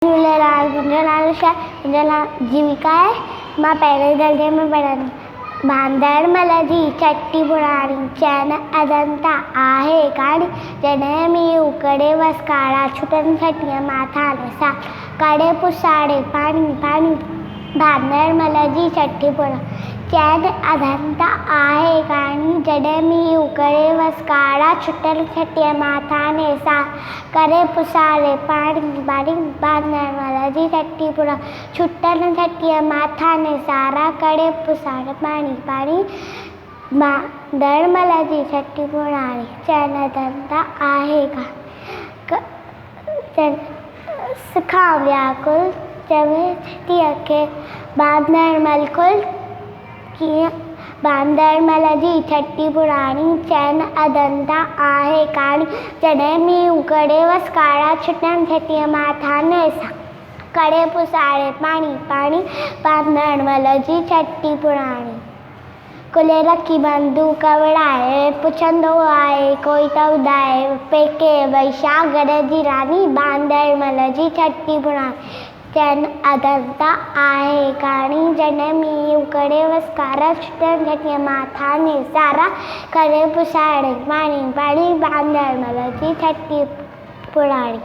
झूलेलाल मुंहिंजो नालो मुंहिंजो जीविका आहे। मां पहिरें दर्जे में पढ़ंदी। बांदर मल जी चटी पुराणी चैन अजंता आहे काणी। जॾहिं मींहुं उकड़े वस काड़ा छुटनि छटीअ माथा सा कड़े पुसाड़े पानी पानी। बांदर मल जी चटी पुराणी चैन अजंता आहे काणी। जॾहिं मींहुं उकड़े वस काड़ा छुटनि छटीअ माथा सा करे पुसाड़े पानी पानी। बांदर मल जी चटी पुराणी छुटनि छटीअ माथा ने सारा करे पुसाड़े पानी पानी। बांदर मल जी चटी पुराणी चैन अजंता आहे सिखा व्याकुल चवे छटीअ खे बांदर मल कुल कीअं। बांदर मल जी चटी पुराणी चैन अजंता आहे काणी। जॾहिं मींहुं उकड़े वस काड़ा छुटनि छटीअ माथा ने सा करे पुसाड़े पानी पानी। बांदर मल जी चटी पुराणी कुल्हे रखी बंदूक विड़ाए पुछंदो आहे कोई त ॿुधाए पेके वई छा गॾ जी रानी। बांदर मल जी चटी पुराणी चैन अजंता आहे काणी। जॾहिं मींहुं उकड़े वस काड़ा छुटनि छटीअ माथा ने सारा करे पुसाड़े पानी पानी। बांदर मल जी चटी पुराणी।